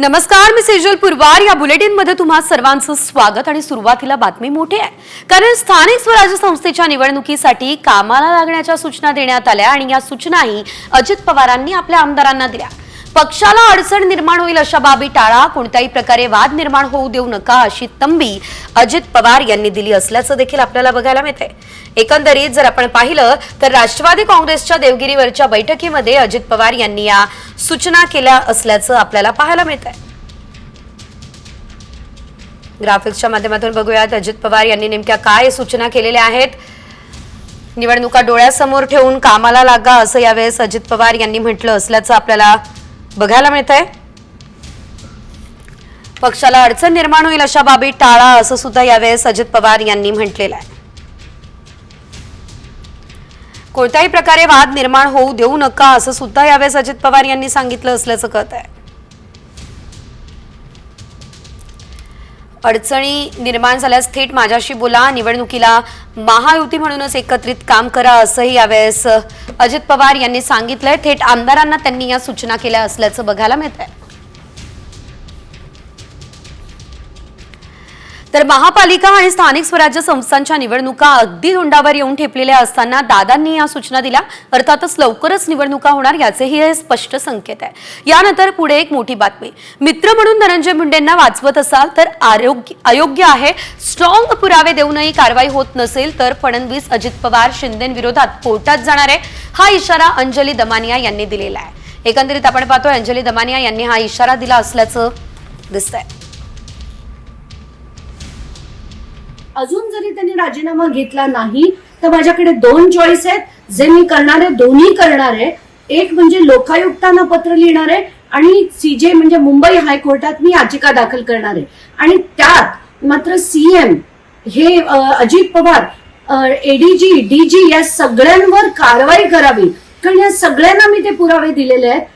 नमस्कार, मी सेजल पुरवार. या बुलेटिन मध्ये तुम्हा सर्वांचं स्वागत. आणि सुरुवातीला बातमी मोठी आहे, कारण स्थानिक स्वराज्य संस्थेच्या निवडणुकीसाठी कामाला लागण्याच्या सूचना देण्यात आल्या आणि या सूचनाही अजित पवारांनी आपल्या आमदारांना दिल्या. पक्षाला अडचण निर्माण होईल अशा बाबी टाळा, कोणत्याही प्रकारे वाद निर्माण होऊ देऊ नका अशी तंबी अजित पवार यांनी दिली असल्याचं देखील आपल्याला बघायला मिळतंय. एकंदरीत जर आपण पाहिलं तर राष्ट्रवादी काँग्रेसच्या देवगिरीवरच्या बैठकीमध्ये अजित पवार यांनी या सूचना केल्या असल्याचं आपल्याला पाहायला मिळतंय. ग्राफिक्सच्या माध्यमातून बघूयात अजित पवार यांनी नेमक्या काय सूचना केलेल्या आहेत. निवडणुका डोळ्यासमोर ठेवून कामाला लागा असं यावेळेस अजित पवार यांनी म्हटलं असल्याचं आपल्याला बघायला मिळतंय. पक्षाला अडचण निर्माण होईल अशा बाबी टाळा असं सुद्धा यावेळेस अजित पवार यांनी म्हटलेलं आहे. कोणत्याही प्रकारे वाद निर्माण होऊ देऊ नका असं सुद्धा यावेळेस अजित पवार यांनी सांगितलं असल्याचं कळत आहे. अडचणी निर्माण झाल्यास थेट माझ्याशी बोला, निवडणुकीला महायुती म्हणूनच एकत्रित काम करा असंही यावेळेस अजित पवार यांनी सांगितलंय. थेट आमदारांना त्यांनी या सूचना केल्या असल्याचं बघायला मिळतंय. तर महापालिका आणि स्थानिक स्वराज्य संस्थांच्या निवडणुका अगदी तोंडावर येऊन ठेपलेल्या असताना दादांनी या सूचना दिल्या. अर्थातच लवकरच निवडणुका होणार याचेही हे स्पष्ट संकेत आहे. यानंतर पुढे एक मोठी बातमी. मित्र म्हणून धनंजय मुंडेंना वाचवत असाल तर अयोग्य आहे. स्ट्रॉंग पुरावे देऊनही कारवाई होत नसेल तर फडणवीस, अजित पवार, शिंदेविरोधात कोर्टात जाणार आहे. हा इशारा अंजली दमानिया यांनी दिलेला आहे. एकंदरीत आपण पाहतोय अंजली दमानिया यांनी हा इशारा दिला असल्याचं दिसतंय. अजून जरी त्यांनी राजीनामा घेतला नाही तर माझ्याकडे दोन चॉईस आहेत, जे मी करणार आहे दोन्ही करणार आहे. एक म्हणजे लोकायुक्तांना पत्र लिहिणार आहे आणि सीजे म्हणजे मुंबई हायकोर्टात मी याचिका दाखल करणार आहे. आणि त्यात मात्र सीएम हे अजित पवार, एडीजी, डीजी या सगळ्यांवर कारवाई करावी, कारण या सगळ्यांना मी ते पुरावे दिलेले आहेत.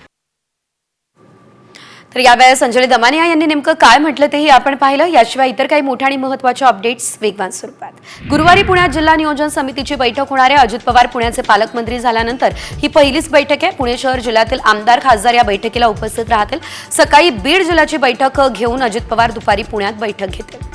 तर यावेळेस अंजली दमानिया यांनी नेमकं काय म्हटलं तेही आपण पाहिलं. याशिवाय इतर काही मोठ्या आणि महत्त्वाच्या अपडेट्स वेगवान स्वरूपात. गुरुवारी पुण्यात जिल्हा नियोजन समितीची बैठक होणार आहे. अजित पवार पुण्याचे पालकमंत्री झाल्यानंतर ही पहिलीच बैठक आहे. पुणे शहर जिल्ह्यातील आमदार, खासदार या बैठकीला उपस्थित राहतील. सकाळी बीड जिल्ह्याची बैठक घेऊन अजित पवार दुपारी पुण्यात बैठक घेतील.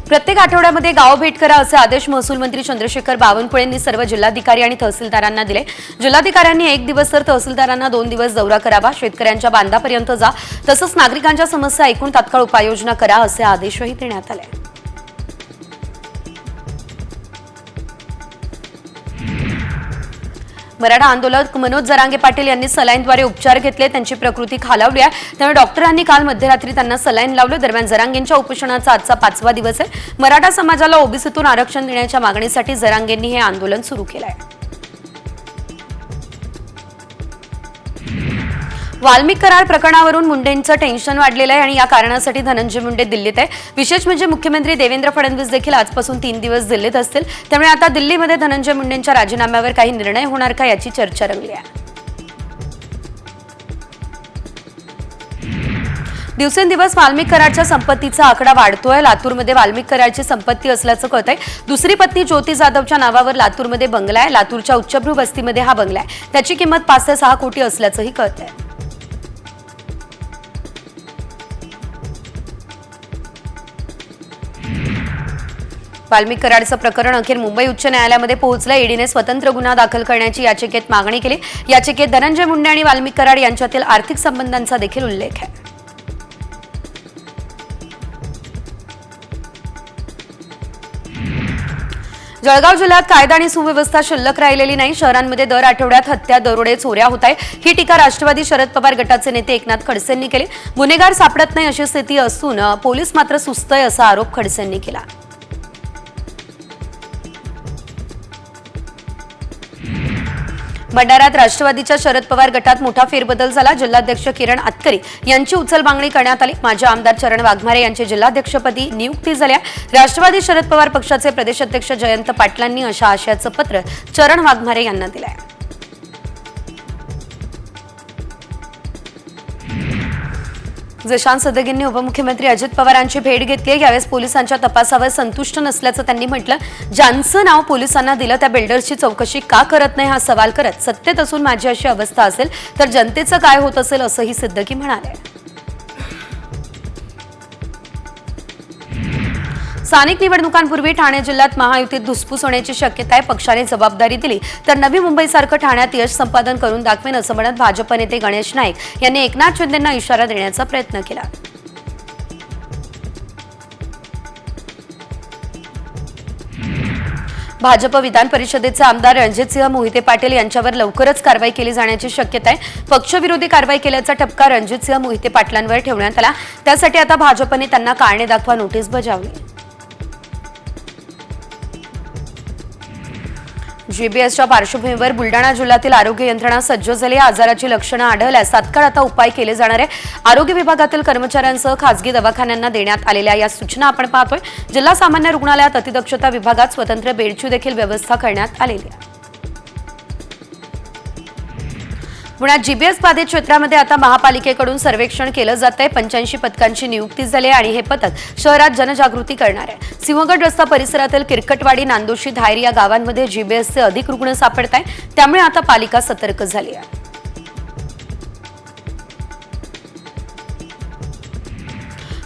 प्रत्येक आठवड्यामध्ये गाव भेट करा असे आदेश महसूल मंत्री चंद्रशेखर बावनकुळेंनी सर्व जिल्हाधिकारी आणि तहसीलदारांना दिले. जिल्हाधिकाऱ्यांनी 1 दिवस तर तहसीलदारांना 2 दिवस दौरा करावा. शेतकऱ्यांच्या बांधापर्यंत जा, तसंच नागरिकांच्या समस्या ऐकून तात्काळ उपाययोजना करा असे आदेशही देण्यात आले. मराठा आंदोलक मनोज जरांगे पाटील यांनी सलाईनद्वारे उपचार घेतले. त्यांची प्रकृती खालावली आहे, त्यामुळे डॉक्टरांनी काल मध्यरात्री त्यांना सलाईन लावले. दरम्यान जरांगेंच्या उपोषणाचा आजचा 5वा दिवस आहे. मराठा समाजाला ओबीसीतून आरक्षण देण्याच्या मागणीसाठी जरांगेंनी हे आंदोलन सुरू केलं आहे. वाल्मिक करार प्रकरणावरून मुंडेंचं टेन्शन वाढलेलं आहे आणि या कारणासाठी धनंजय मुंडे दिल्लीत आहे. विशेष म्हणजे मुख्यमंत्री देवेंद्र फडणवीस देखील आजपासून 3 दिवस दिल्लीत असतील. त्यामुळे आता दिल्लीमध्ये धनंजय मुंडेंच्या राजीनाम्यावर काही निर्णय होणार का याची चर्चा रंगली आहे. दिवसेंदिवस वाल्मिक करारच्या संपत्तीचा आकडा वाढतोय. लातूरमध्ये वाल्मिक करारची संपत्ती असल्याचं कळतंय. दुसरी पत्नी ज्योती जाधवच्या नावावर लातूरमध्ये बंगला आहे. लातूरच्या उच्चभ्रू वस्तीमध्ये हा बंगला आहे. त्याची किंमत 5 ते 6 कोटी असल्याचंही कळतंय. वाल्मिक करारचं प्रकरण अखेर मुंबई उच्च न्यायालयामध्ये पोहोचलं. ईडीने स्वतंत्र गुन्हा दाखल करण्याची याचिकेत मागणी केली. याचिकेत धनंजय मुंडे आणि वाल्मिक करार यांच्यातील आर्थिक संबंधांचा देखील उल्लेख आहे. जळगाव जिल्ह्यात कायदा आणि सुव्यवस्था शिल्लक राहिलेली नाही. शहरांमध्ये दर आठवड्यात हत्या, दरोडे, चोऱ्या होत आहे. ही टीका राष्ट्रवादी शरद पवार गटाचे नेते एकनाथ खडसेंनी केली. गुन्हेगार सापडत नाही अशी स्थिती असून पोलीस मात्र सुस्तय असा आरोप खडसेंनी केला. भंडाऱ्यात राष्ट्रवादीच्या शरद पवार गटात मोठा फेरबदल झाला. जिल्हाध्यक्ष किरण आतकरी यांची उचलबांगणी करण्यात आली. माजी आमदार चरण वाघमारे यांची जिल्हाध्यक्षपदी नियुक्ती झाली. राष्ट्रवादी शरद पवार पक्षाचे प्रदेशाध्यक्ष जयंत पाटलांनी अशा आशयाचं पत्र चरण वाघमारे यांना दिलं आहे. जशांत सदगींनी उपमुख्यमंत्री अजित पवारांची भेट घेतली आहे। यावेळेस पोलिसांच्या तपासावर संतुष्ट नसल्याचं त्यांनी म्हटलं। ज्यांचं नाव पोलिसांना दिलं त्या बिल्डर्सची चौकशी का करत नाही हा सवाल करत, सत्तेत असून माझी अशी अवस्था असेल तर जनतेचं काय होत असेल असंही सिद्दकी म्हणाले। स्थानिक निवडणुकांपूर्वी ठाणे जिल्ह्यात महायुतीत धुसफूस होण्याची शक्यता आहे। पक्षाने जबाबदारी दिली तर नवी मुंबईसारखं ठाण्यात यश संपादन करून दाखवेन असं म्हणत भाजप नेते गणेश नाईक यांनी एकनाथ शिंदेंना इशारा देण्याचा प्रयत्न केला। भाजप विधान परिषदेचे आमदार रणजितसिंह मोहिते पाटील यांच्यावर लवकरच कारवाई केली जाण्याची शक्यता आहे। पक्षविरोधी कारवाई केल्याचा ठपका रणजितसिंह मोहिते पाटलांवर ठेवण्यात आला। त्यासाठी आता भाजपने त्यांना कारणे दाखवा नोटीस बजावली। जीबीएसच्या पार्श्वभूमीवर बुलडाणा जिल्ह्यातील आरोग्य यंत्रणा सज्ज झाली। आजाराची लक्षणं आढळल्यास तात्काळ आता उपाय केले जाणार आहे। आरोग्य विभागातील कर्मचाऱ्यांसह खासगी दवाखान्यांना देण्यात आलेल्या या सूचना आपण पाहतोय। जिल्हा सामान्य रुग्णालयात अतिदक्षता विभागात स्वतंत्र बेडची देखील व्यवस्था करण्यात आलेली आहे। पुण्यात जीबीएस बाधित क्षेत्रामध्ये आता महापालिकेकडून सर्वेक्षण केलं जात आहे। 85 पथकांची नियुक्ती झाली आहे आणि हे पथक शहरात जनजागृती करणार आहे। सिंहगड रस्ता परिसरातील किरकटवाडी, नांदोशी, धायरी या गावांमध्ये जीबीएसचे अधिक रुग्ण सापडत आहेत। त्यामुळे आता पालिका सतर्क झाली आहे।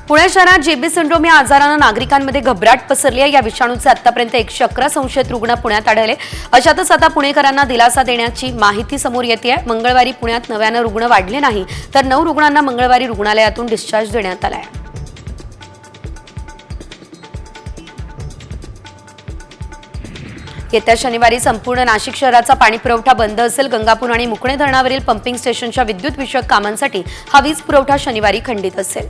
पुणे शहरात जेबी सिंड्रोम या आजारानं नागरिकांमध्ये घबराट पसरली आहे। या विषाणूचे आतापर्यंत 111 संशयित रुग्ण पुण्यात आढळले। अशातच आता पुणेकरांना दिलासा देण्याची माहिती समोर येते आहे। मंगळवारी पुण्यात नव्यानं रुग्ण वाढले नाही तर 9 रुग्णांना मंगळवारी रुग्णालयातून डिस्चार्ज देण्यात आला आहे। येत्या शनिवारी संपूर्ण नाशिक शहराचा पाणीपुरवठा बंद असेल। गंगापूर आणि मुकणे धरणावरील पंपिंग स्टेशनच्या विद्युत विषयक कामांसाठी हा वीज पुरवठा शनिवारी खंडित असेल।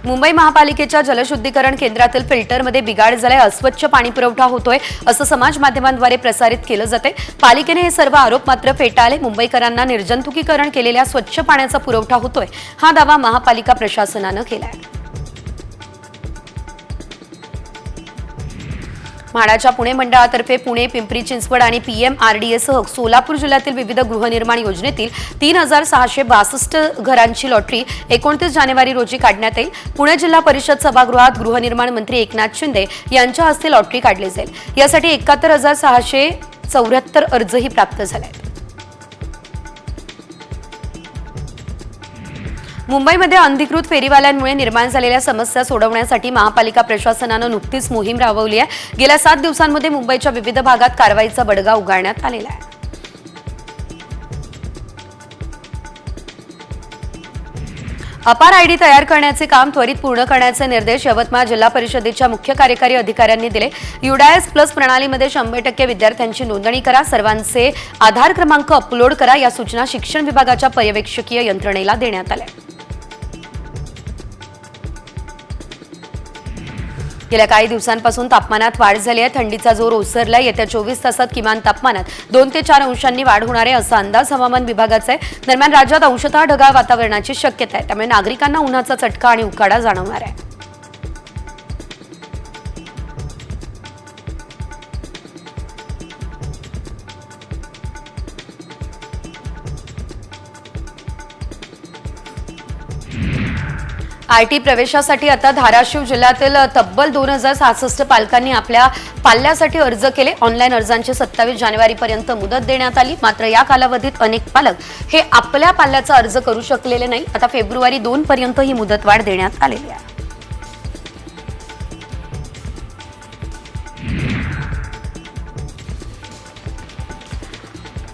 मुंबई महापालिकेच्या जलशुद्धीकरण केंद्रातील फिल्टरमध्ये बिघाड झालाय। अस्वच्छ पाणीपुरवठा होतोय असं समाज माध्यमांद्वारे प्रसारित केलं जाते। पालिकेने हे सर्व आरोप मात्र फेटाळले। मुंबईकरांना निर्जंतुकीकरण केलेल्या स्वच्छ पाण्याचा पुरवठा होतोय हा दावा महापालिका प्रशासनानं केलाय। म्हाडाच्या पुणे मंडळातर्फे पुणे, पिंपरी चिंचवड आणि पीएमआरडीएसह सोलापूर जिल्ह्यातील विविध गृहनिर्माण योजनेतील 3662 घरांची लॉटरी 29 जानेवारी रोजी काढण्यात येईल। पुणे जिल्हा परिषद सभागृहात गृहनिर्माण मंत्री एकनाथ शिंदे यांच्या हस्ते लॉटरी काढली जाईल। यासाठी 71,674 अर्जही प्राप्त झाले आहेत। मुंबईमध्ये अनधिकृत फेरीवाल्यांमुळे निर्माण झालेल्या समस्या सोडवण्यासाठी महापालिका प्रशासनानं नुकतीच मोहीम राबवली आहे। गेल्या 7 दिवसांमध्ये मुंबईच्या विविध भागात कारवाईचा बडगा उगारण्यात आलेला आहे। अपार आयडी तयार करण्याचे काम त्वरित पूर्ण करण्याचे निर्देश यवतमाळ जिल्हा परिषदेच्या मुख्य कार्यकारी अधिकाऱ्यांनी दिले। युडायस प्लस प्रणालीमध्ये 100% विद्यार्थ्यांची नोंदणी करा, सर्वांचे आधार क्रमांक अपलोड करा या सूचना शिक्षण विभागाच्या पर्यवेक्षकीय यंत्रणेला देण्यात आल्या। गेल्या काही दिवसांपासून तापमानात वाढ झाली आहे। थंडीचा जोर ओसरला। येत्या 24 तासात किमान तापमानात 2 ते 4 अंशांनी वाढ होणार आहे असा अंदाज हवामान विभागाचा आहे। दरम्यान राज्यात अंशतः ढगाळ वातावरणाची शक्यता आहे। त्यामुळे नागरिकांना उन्हाचा चटका आणि उकाडा जाणवणार आहे। आयटी प्रवेशासाठी आता धाराशिव जिल्ह्यातील तब्बल 2066 पालकांनी आपल्या पाल्यासाठी अर्ज केले। ऑनलाईन अर्जांची 27 जानेवारीपर्यंत मुदत देण्यात आली। मात्र या कालावधीत अनेक पालक हे आपल्या पाल्याचा अर्ज करू शकलेले नाही। आता फेब्रुवारी 2 पर्यंत ही मुदतवाढ देण्यात आलेली आहे।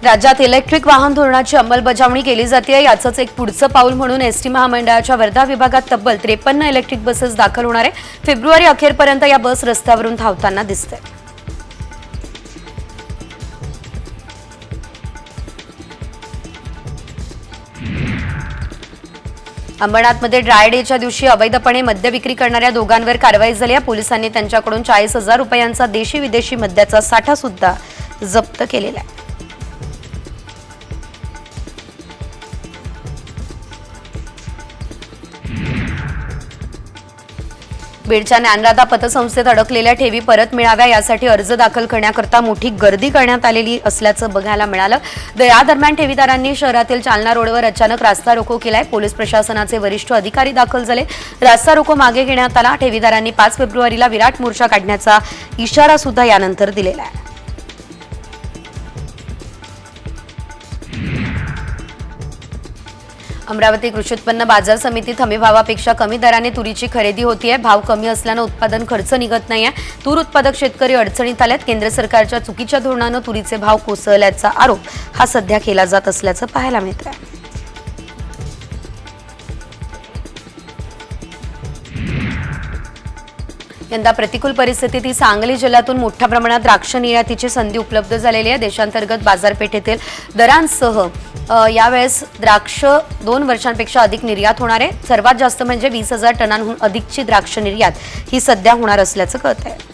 राज्यात इलेक्ट्रिक वाहन धोरणाची अंमलबजावणी केली जाते। याचंच एक पुढचं पाऊल म्हणून एसटी महामंडळाच्या वर्धा विभागात तब्बल 53 इलेक्ट्रिक बसेस दाखल होणार आहे। फेब्रुवारी अखेरपर्यंत या बस रस्त्यावरून धावताना दिसते। अंबरनाथमध्ये ड्राय डेच्या दिवशी अवैधपणे मद्य विक्री करणाऱ्या दोघांवर कारवाई झाली आहे। पोलिसांनी त्यांच्याकडून 40,000 रुपयांचा देशी विदेशी मद्याचा साठा सुद्धा जप्त केलेला आहे। बीडच्या ज्ञानराधा पतसंस्थेत अडकलेल्या ठेवी परत मिळाव्या यासाठी अर्ज दाखल करण्याकरता मोठी गर्दी करण्यात आलेली असल्याचं बघायला मिळालं. या दरम्यान ठेवीदारांनी शहरातील चालना रोडवर अचानक रास्ता रोको केलाय. पोलीस प्रशासनाचे वरिष्ठ अधिकारी दाखल झाले. रास्ता रोको मागे घेण्यात आला. ठेवीदारांनी 5 फेब्रुवारीला विराट मोर्चा काढण्याचा इशारा सुद्धा यानंतर दिलेला आहे. अमरावती कृषी उत्पन्न बाजार समितीत हमी भावापेक्षा कमी दराने तुरीची खरेदी होतीये. भाव कमी असल्यानं उत्पादन खर्च निघत नाहीये. तूर उत्पादक शेतकरी अडचणीत आलेत. केंद्र सरकारच्या चुकीच्या धोरणानं तुरीचे भाव कोसळल्याचा आरोप हा सध्या केला जात असल्याचं पाहायला मिळत आहे. यंदा प्रतिकूल परिस्थितीत ही सांगली जिल्ह्यातून मोठ्या प्रमाणात द्राक्ष निर्यातीची संधी उपलब्ध झालेली आहे. देशांतर्गत बाजारपेठेतील दरांसह यावेळेस द्राक्ष 2 वर्षांपेक्षा अधिक निर्यात होणार आहे. सर्वात जास्त म्हणजे 20,000 टनांहून अधिकची द्राक्ष निर्यात ही सध्या होणार असल्याचं कळत आहे.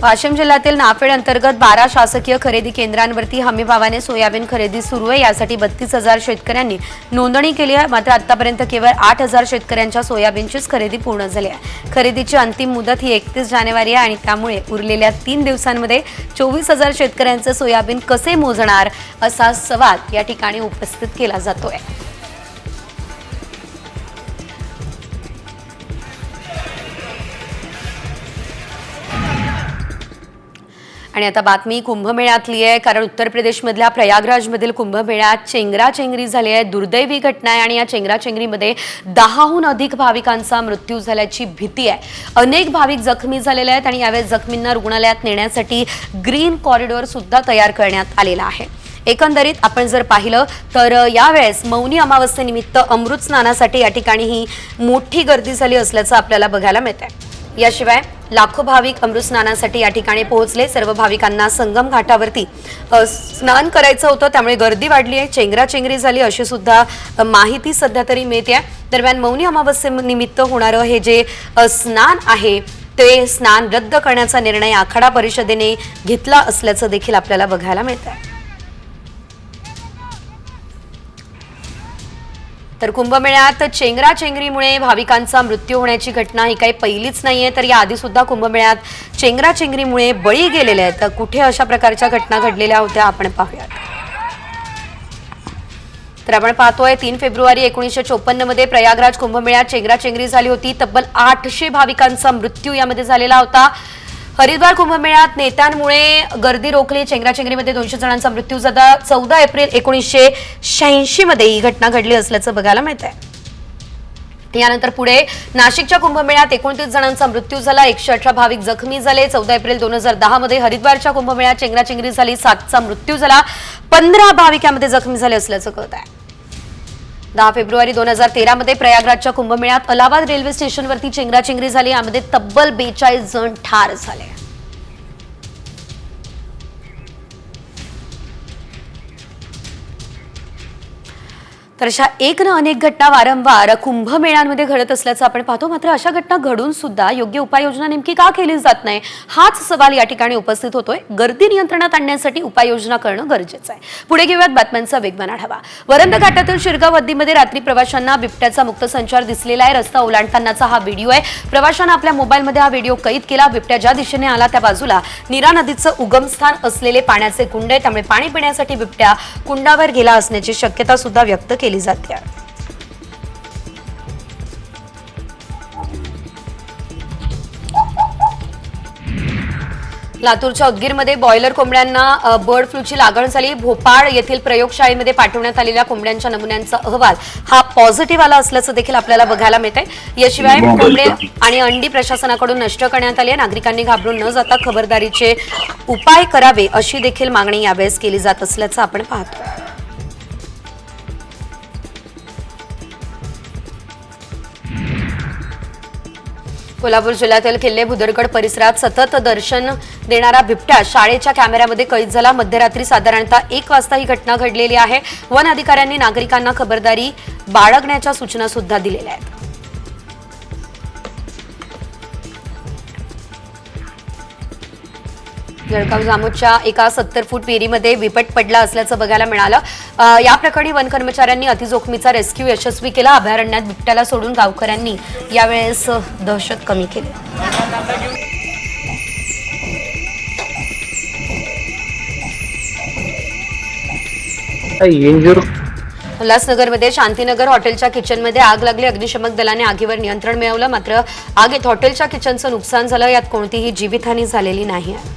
वाशिम जिल्ह्यातील नाफेड अंतर्गत 12 शासकीय खरेदी केंद्रांवरती हमीभावाने सोयाबीन खरेदी सुरू आहे. यासाठी 32,000 शेतकऱ्यांनी नोंदणी केली आहे. मात्र आतापर्यंत केवळ 8,000 शेतकऱ्यांच्या सोयाबीनचीच खरेदी पूर्ण झाली आहे. खरेदीची अंतिम मुदत ही 31 जानेवारी आहे आणि त्यामुळे उरलेल्या 3 दिवसांमध्ये 24,000 शेतकऱ्यांचे सोयाबीन कसे मोजणार असा सवाल या ठिकाणी उपस्थित केला जातोय. आणि आता बातमी कुंभमेळ्यातली आहे. कारण उत्तर प्रदेशमधल्या प्रयागराजमधील कुंभमेळ्यात चेंगराचेंगरी झाली आहे. दुर्दैवी घटना आहे आणि या चेंगराचेंगरीमध्ये 10हून अधिक भाविकांचा मृत्यू झाल्याची भीती आहे. अनेक भाविक जखमी झालेले आहेत आणि यावेळेस जखमींना रुग्णालयात नेण्यासाठी ग्रीन कॉरिडॉर सुद्धा तयार करण्यात आलेला आहे. एकंदरीत आपण जर पाहिलं तर यावेळेस मौनी अमावस्येनिमित्त अमृत स्नानासाठी या ठिकाणी ही मोठी गर्दी झाली असल्याचं आपल्याला बघायला मिळत आहे. याशिवाय लाखो भाविक अमृत स्नानासाठी या ठिकाणी पोहोचले. सर्व भाविकांना संगम घाटावरती स्नान करायचं होतं, त्यामुळे गर्दी वाढली आहे, चेंगराचेंगरी झाली अशी सुद्धा माहिती सध्या तरी मिळते. दरम्यान मौनी अमावस्येनिमित्त होणारं हे जे स्नान आहे ते स्नान रद्द करण्याचा निर्णय आखाडा परिषदेने घेतला असल्याचं देखील आपल्याला बघायला मिळत आहे. तर कुंभमेळ्यात चेंगराचेंगरीमुळे भाविकांचा मृत्यू होण्याची घटना ही काही पहिलीच नाहीये. तर याआधी सुद्धा कुंभमेळ्यात चेंगराचेंगरीमुळे बळी गेलेले आहेत. तर कुठे अशा प्रकारच्या घटना घडलेल्या होत्या आपण पाहूयात. तर आपण पाहतोय 3 फेब्रुवारी 1954 मध्ये प्रयागराज कुंभमेळ्यात चेंगराचेंगरी झाली होती. तब्बल 800 भाविकांचा मृत्यू यामध्ये झालेला होता. हरिद्वार कुंभमेळ्यात नेत्यांमुळे गर्दी रोखली. चेंगराचेंगरीमध्ये 200 जणांचा मृत्यू झाला. 14 एप्रिल 1986 मध्ये ही घटना घडली असल्याचं बघायला मिळत आहे. यानंतर पुढे नाशिकच्या कुंभमेळ्यात 29 जणांचा मृत्यू झाला. 118 भाविक जखमी झाले. 14 एप्रिल 2010 मध्ये हरिद्वारच्या कुंभमेळ्यात चेंगराचेंगरी झाली. 7चा मृत्यू झाला. 15 भाविक यामध्ये जखमी झाले असल्याचं कळत आहे. 10 फेब्रुवारी 2013 मध्ये प्रयागराजच्या कुंभमेळ्यात अलाहाबाद रेल्वे स्टेशनवरती चेंगराचेंगरी झाली. यामध्ये तब्बल 42 जण ठार झाले. तर अशा एक ना अनेक घटना वारंवार कुंभमेळ्यांमध्ये घडत असल्याचं आपण पाहतो. मात्र अशा घटना घडून सुद्धा योग्य उपाययोजना नेमकी का केली जात नाही हाच सवाल या ठिकाणी उपस्थित होतोय. गर्दी नियंत्रणात आणण्यासाठी उपाययोजना करणं गरजेचं आहे. पुढे घेऊयात बातम्यांचा वेगवान आढावा. वरंद घाटातील शिरगाव हद्दीमध्ये रात्री प्रवाशांना बिबट्याचा मुक्त संचार दिसलेला आहे. रस्ता ओलांडतानाचा हा व्हिडिओ आहे. प्रवाशांना आपल्या मोबाईलमध्ये हा व्हिडिओ कैद केला. बिबट्या ज्या दिशेने आला त्या बाजूला नीरा नदीचं उगमस्थान असलेले पाण्याचे कुंड आहे, त्यामुळे पाणी पिण्यासाठी बिबट्या कुंडावर गेला असण्याची शक्यता सुद्धा व्यक्त केली जाते. लातूरच्या उदगीरमध्ये बॉयलर कोंबड्यांना बर्ड फ्लूची लागण झाली. भोपाळ येथील प्रयोगशाळेमध्ये पाठवण्यात आलेल्या कोंबड्यांच्या नमुन्यांचा अहवाल हा पॉझिटिव्ह आला असल्याचं देखील आपल्याला बघायला मिळतंय. याशिवाय कोंबडे आणि अंडी प्रशासनाकडून नष्ट करण्यात आली आहे. नागरिकांनी घाबरून न जाता खबरदारीचे उपाय करावे अशी देखील मागणी यावेळेस केली जात असल्याचं आपण पाहतोय. कोल्हापूर जिल्ह्यातील किल्ले भुदरगड परिसरात सतत दर्शन देणारा बिबट्या शाळेच्या कॅमेऱ्यामध्ये कैद झाला. मध्यरात्री साधारणतः 1 वाजता ही घटना घडलेली आहे. वन अधिकाऱ्यांनी नागरिकांना खबरदारी बाळगण्याच्या सूचना सुद्धा दिलेल्या आहेत. जळगाव जामोदच्या एका 70 फूट विहिरीमध्ये बिबट पडला असल्याचं बघायला मिळालं. या प्रकरणी वन कर्मचाऱ्यांनी अतिजोखमीचा रेस्क्यू यशस्वी केला. अभयारण्यात बिबट्याला सोडून गावकऱ्यांनी यावेळेस दहशत कमी केली. उल्हासनगरमध्ये शांतीनगर हॉटेलच्या किचनमध्ये आग लागली. अग्निशमक दलाने आगीवर नियंत्रण मिळवलं. मात्र आगीत हॉटेलच्या किचनचं नुकसान झालं. यात कोणतीही जीवितहानी झालेली नाही आहे.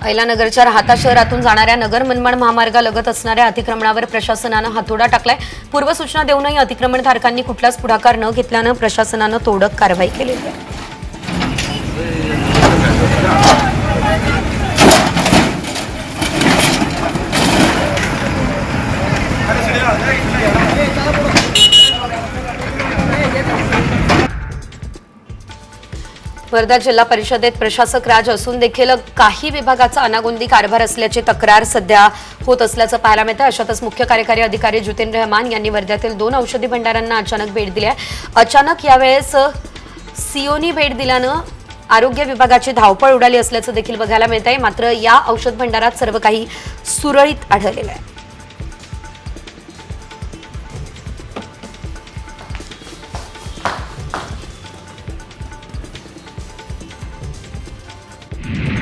अहिलानगरच्या राहता शहरातून जाणाऱ्या नगर मनमाड महामार्गालगत असणाऱ्या अतिक्रमणावर प्रशासनानं हातोडा टाकलाय. पूर्वसूचना देऊनही अतिक्रमणधारकांनी कुठलाच पुढाकार न घेतल्यानं प्रशासनानं तोडक कारवाई केलेली आहे. वर्धा जिल्हा परिषदेत प्रशासक राज असून देखील काही विभागाचा अनागोंदी कारभार असल्याची तक्रार सध्या होत असल्याचं पाहायला मिळतं. अशातच मुख्य कार्यकारी अधिकारी जितेंद्र रहमान यांनी वर्ध्यातील 2 औषधी भंडारांना अचानक भेट दिली आहे. अचानक यावेळेस सीओनी भेट दिल्यानं आरोग्य विभागाची धावपळ उडाली असल्याचं देखील बघायला मिळत आहे. मात्र या औषध भंडारात सर्व काही सुरळीत आढळलेलं आहे.